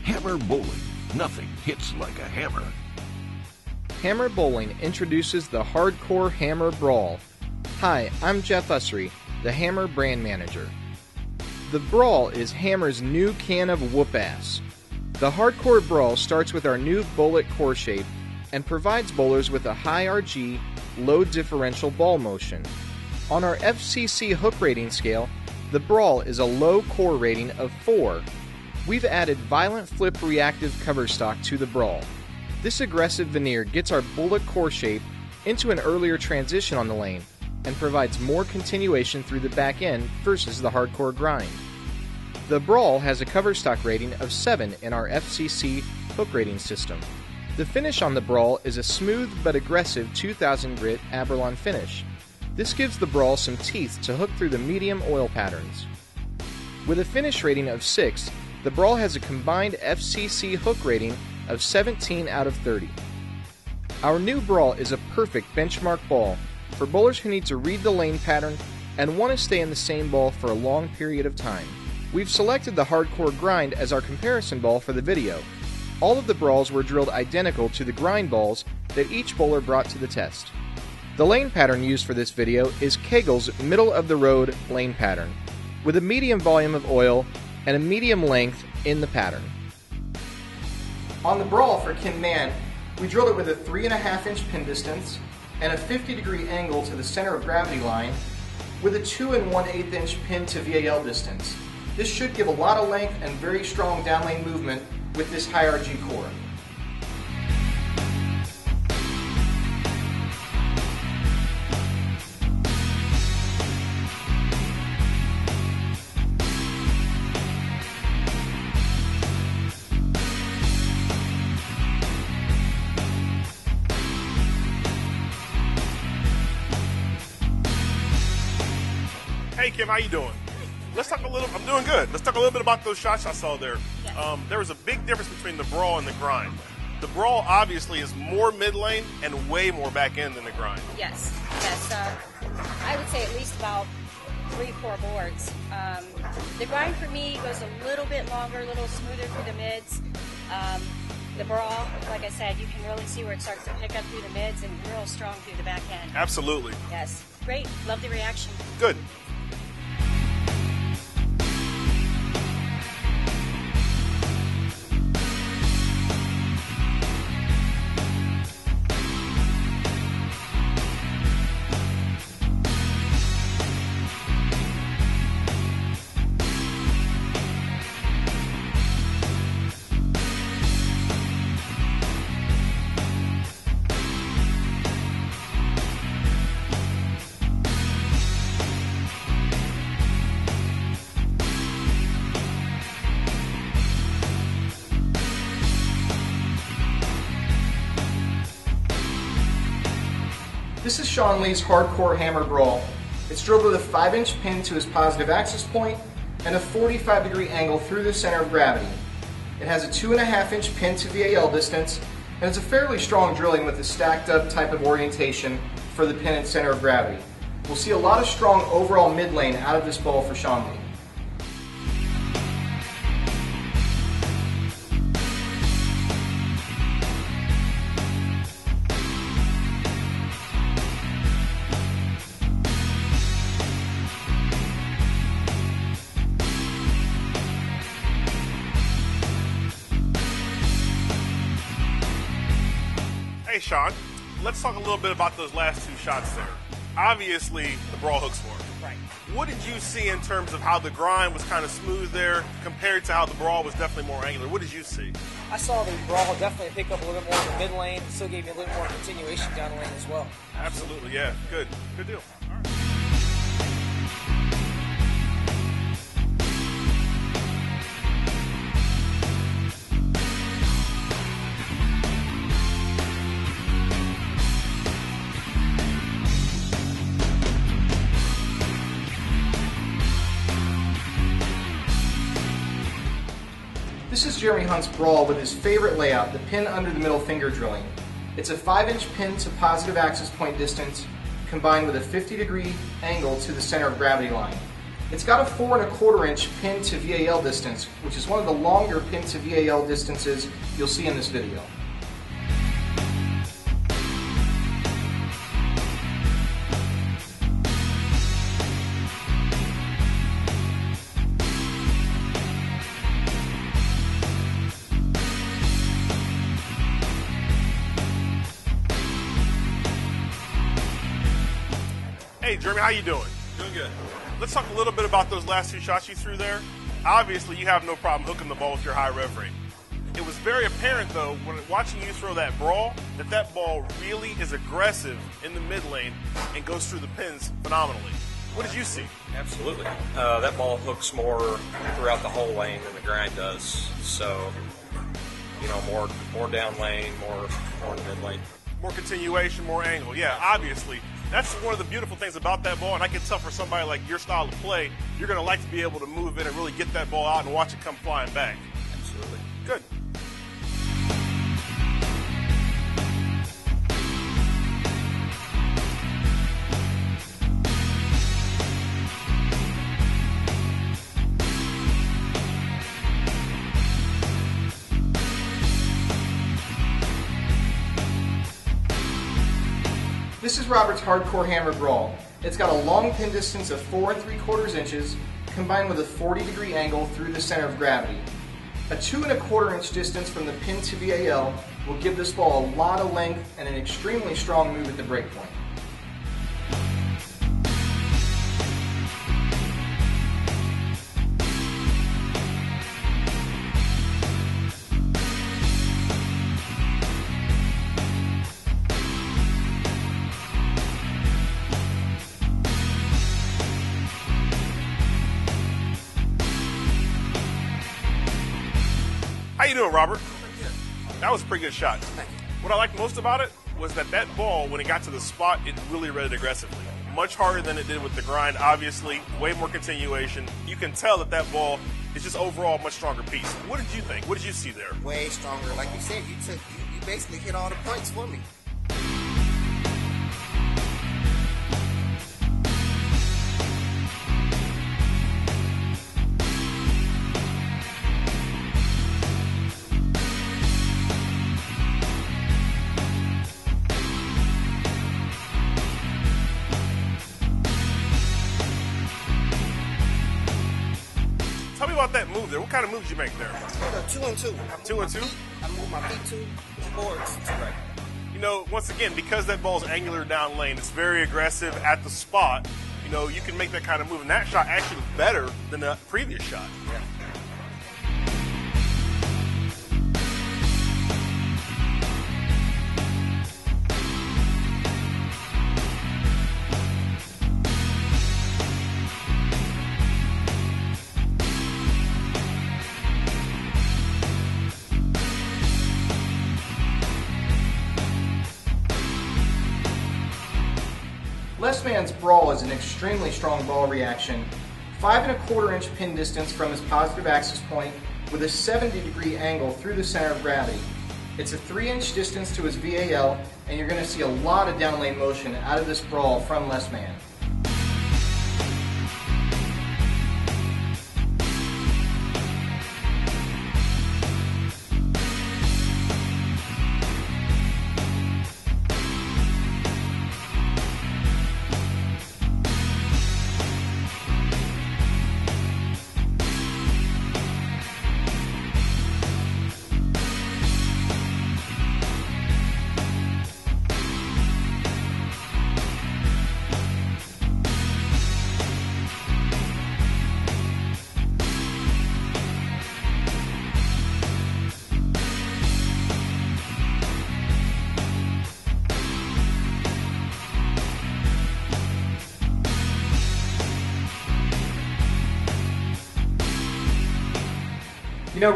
Hammer bowling. Nothing hits like a hammer. Hammer Bowling introduces the Hardcore Hammer Brawl. Hi, I'm Jeff Ussery, the Hammer brand manager. The Brawl is Hammer's new can of whoop-ass. The Hardcore Brawl starts with our new bullet core shape and provides bowlers with a high RG, low differential ball motion. On our FCC hook rating scale, the Brawl is a low core rating of 4. We've added Violent Flip Reactive coverstock to the Brawl. This aggressive veneer gets our bullet core shape into an earlier transition on the lane and provides more continuation through the back end versus the hardcore grind. The Brawl has a coverstock rating of 7 in our FCC hook rating system. The finish on the Brawl is a smooth but aggressive 2000 grit Abralon finish. This gives the Brawl some teeth to hook through the medium oil patterns. With a finish rating of 6, the Brawl has a combined FCC hook rating of 17 out of 30. Our new Brawl is a perfect benchmark ball for bowlers who need to read the lane pattern and want to stay in the same ball for a long period of time. We've selected the Hardcore Grind as our comparison ball for the video. All of the Brawls were drilled identical to the grind balls that each bowler brought to the test. The lane pattern used for this video is Kegel's middle-of-the-road lane pattern, with a medium volume of oil and a medium length in the pattern. On the Brawl for Kim Mann, we drilled it with a 3.5 inch pin distance and a 50-degree angle to the center of gravity line with a 2 1/8 inch pin to VAL distance. This should give a lot of length and very strong downlane movement with this high RG core. Hey Kim, how you doing? I'm doing good. Let's talk a little bit about those shots I saw there. Yes. There was a big difference between the Brawl and the grind. The Brawl obviously is more mid lane and way more back end than the grind. Yes. I would say at least about 3-4 boards. The grind for me goes a little bit longer, a little smoother through the mids. The Brawl, like I said, you can really see where it starts to pick up through the mids and real strong through the back end. Absolutely. Yes. Great. Love the reaction. Good. This is Shaun Lee's Hardcore Hammer Brawl. It's drilled with a 5 inch pin to his positive axis point and a 45-degree angle through the center of gravity. It has a 2.5 inch pin to VAL distance, and it's a fairly strong drilling with a stacked up type of orientation for the pin and center of gravity. We'll see a lot of strong overall mid lane out of this ball for Shaun Lee. Hey Sean, let's talk a little bit about those last 2 shots there. Obviously, the Brawl hooks for it. Right. What did you see in terms of how the grind was kind of smooth there compared to how the Brawl was definitely more angular? What did you see? I saw the Brawl definitely pick up a little bit more in the mid lane. Still gave me a little more continuation down the lane as well. Absolutely, yeah. Good deal. All right. This is Jeremy Hunt's Brawl with his favorite layout, the pin under the middle finger drilling. It's a 5 inch pin to positive axis point distance combined with a 50-degree angle to the center of gravity line. It's got a 4 1/4 inch pin to VAL distance, which is one of the longer pin to VAL distances you'll see in this video. Hey, Jeremy, how you doing? Doing good. Let's talk a little bit about those last 2 shots you threw there. Obviously, you have no problem hooking the ball with your high rev rate. It was very apparent, though, when watching you throw that brawl, that ball really is aggressive in the mid lane and goes through the pins phenomenally. What did you see? Absolutely. That ball hooks more throughout the whole lane than the grind does. So, more down lane, more mid lane. More continuation, more angle. Yeah, obviously. That's one of the beautiful things about that ball, and I can tell for somebody like your style of play, you're going to like to be able to move in and really get that ball out and watch it come flying back. Absolutely. Good. This is Robert's Hardcore Hammer Brawl. It's got a long pin distance of 4 3/4 inches combined with a 40-degree angle through the center of gravity. A 2 1/4 inch distance from the pin to VAL will give this ball a lot of length and an extremely strong move at the break point. How you doing, Robert? That was a pretty good shot. What I liked most about it was that ball, when it got to the spot, it really read it aggressively. Much harder than it did with the grind, obviously. Way more continuation. You can tell that ball is just overall a much stronger piece. What did you think? What did you see there? Way stronger. Like you said, you basically hit all the points for me. Tell me about that move there. What kind of moves did you make there? 2 and 2. 2 and 2? I move my feet 2 boards to right. Once again, because that ball's angular down lane, it's very aggressive at the spot. You can make that kind of move. And that shot actually was better than the previous shot. Yeah. Les Mann's Brawl is an extremely strong ball reaction, 5 1/4 inch pin distance from his positive axis point with a 70-degree angle through the center of gravity. It's a 3-inch distance to his VAL, and you're going to see a lot of down lane motion out of this brawl from Les Mann.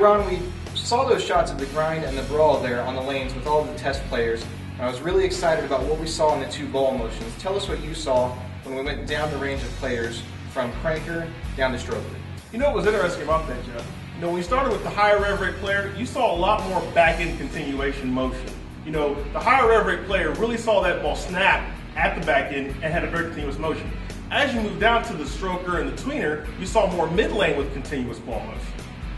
Ron, we saw those shots of the grind and the brawl there on the lanes with all of the test players, and I was really excited about what we saw in the 2 ball motions. Tell us what you saw when we went down the range of players from cranker down to stroker. What was interesting about that, Jeff? When you started with the higher rev rate player, you saw a lot more back-end continuation motion. The higher rev rate player really saw that ball snap at the back end and had a very continuous motion. As you move down to the stroker and the tweener, you saw more mid lane with continuous ball motion.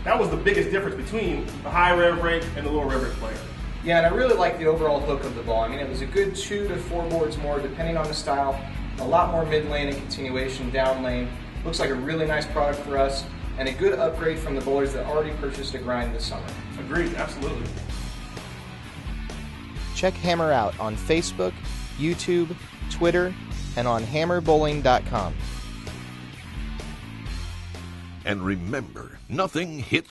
That was the biggest difference between the high rev rate and the low rev rate player. Yeah, and I really like the overall hook of the ball. I mean, it was a good 2 to 4 boards more, depending on the style. A lot more mid lane and continuation down lane. Looks like a really nice product for us, and a good upgrade from the bowlers that already purchased a grind this summer. Agreed, absolutely. Check Hammer out on Facebook, YouTube, Twitter, and on hammerbowling.com. And remember, nothing hits